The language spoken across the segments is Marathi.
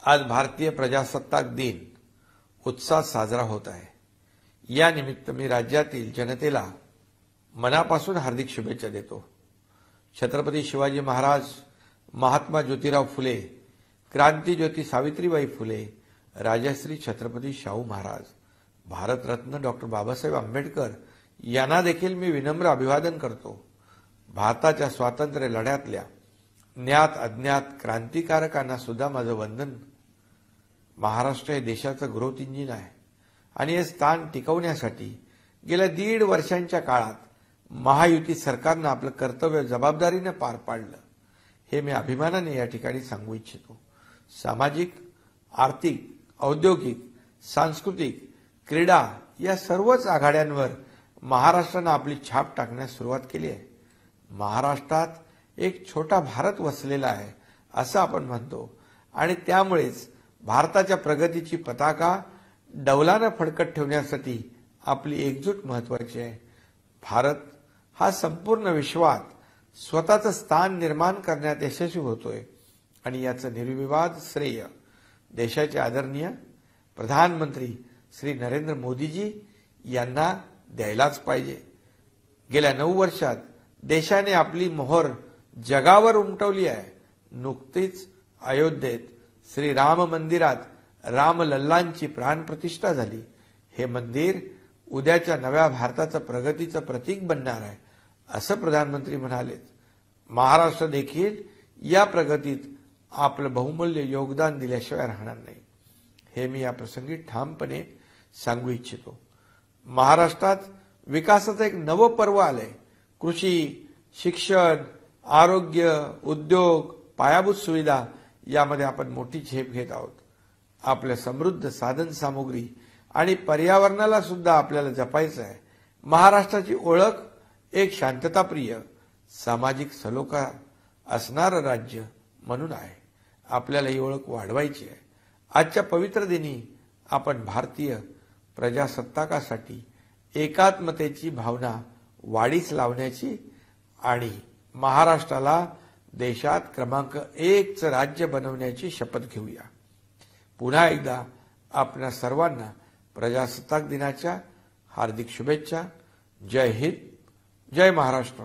आज भारतीय प्रजासत्ताक दिन उत्साहात साजरा होत आहे। या निमित्त मी राज्यातील जनतेला मनापासून हार्दिक शुभेच्छा देतो। छत्रपती शिवाजी महाराज, महात्मा ज्योतिराव फुले, क्रांतिज्योती सावित्रीबाई फुले, राजश्री छत्रपती शाहू महाराज, भारतरत्न डॉक्टर बाबासाहेब आंबेडकर यांना देखील मी विनम्र अभिवादन करतो। भारताच्या स्वातंत्र्य लढ्यातल्या ज्ञात अज्ञात क्रांतिकारकांना सुद्धा माझं वंदन। महाराष्ट्र हे देशाचं ग्रोथ इंजिन आहे आणि हे स्थान टिकवण्यासाठी गेल्या 1.5 वर्षांच्या काळात महायुती सरकारनं आपलं कर्तव्य जबाबदारीने पार पाडलं, हे मी अभिमानाने या ठिकाणी सांगू इच्छितो। सामाजिक, आर्थिक, औद्योगिक, सांस्कृतिक, क्रीडा या सर्वच आघाड्यांवर महाराष्ट्रानं आपली छाप टाकण्यास सुरुवात केली आहे। महाराष्ट्रात एक छोटा भारत वसलेला आहे असं आपण म्हणतो आणि त्यामुळेच भारताच्या प्रगतीची पताका डौलानं फडकत ठेवण्यासाठी आपली एकजूट महत्वाची आहे। भारत हा संपूर्ण विश्वात स्वतःचं स्थान निर्माण करण्यात यशस्वी होतोय आणि याचं निर्विवाद श्रेय देशाचे आदरणीय प्रधानमंत्री श्री नरेंद्र मोदीजी यांना द्यायलाच पाहिजे। गेल्या 9 वर्षात देशाने आपली मोहर जगावर उमटवली आहे। नुकतीच अयोध्येत श्री राम मंदिरात रामलल्लांची प्राणप्रतिष्ठा झाली। हे मंदिर उद्याच्या नव्या भारताचं प्रगतीचं प्रतीक बनणार आहे असं प्रधानमंत्री म्हणाले। महाराष्ट्र देखील या प्रगतीत आपलं बहुमूल्य योगदान दिल्याशिवाय राहणार नाही, हे मी या प्रसंगी ठामपणे सांगू इच्छितो। महाराष्ट्रात विकासाचं एक नवं पर्व आलंय। कृषी, शिक्षण, आरोग्य, उद्योग, पायाभूत सुविधा यामध्ये आपण मोठी झेप घेत आहोत। आपल्या समृद्ध साधन सामुग्री आणि पर्यावरणाला सुद्धा आपल्याला जपायचं आहे। महाराष्ट्राची ओळख एक शांतताप्रिय, सामाजिक सलोखा असणारं राज्य म्हणून आहे। आपल्याला ही ओळख वाढवायची आहे। आजच्या पवित्र दिनी आपण भारतीय प्रजासत्ताकासाठी एकात्मतेची भावना वाढीस लावण्याची आणि महाराष्ट्राला देशात क्रमांक 1 राज्य बनवण्याची शपथ घेऊया। पुन्हा एकदा आपल्या सर्वांना प्रजासत्ताक दिनाच्या हार्दिक शुभेच्छा। जय हिंद, जय महाराष्ट्र।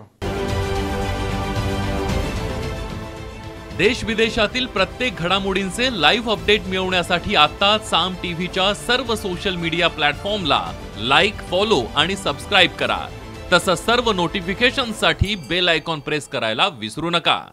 देश विदेशातील प्रत्येक घडामोडींचे लाईव्ह अपडेट मिळवण्यासाठी आता साम टीव्हीच्या सर्व सोशल मीडिया प्लॅटफॉर्मला लाईक, फॉलो आणि सबस्क्राईब करा। तसंच सर्व नोटिफिकेशनसाठी बेल आयकॉन प्रेस करायला विसरू नका।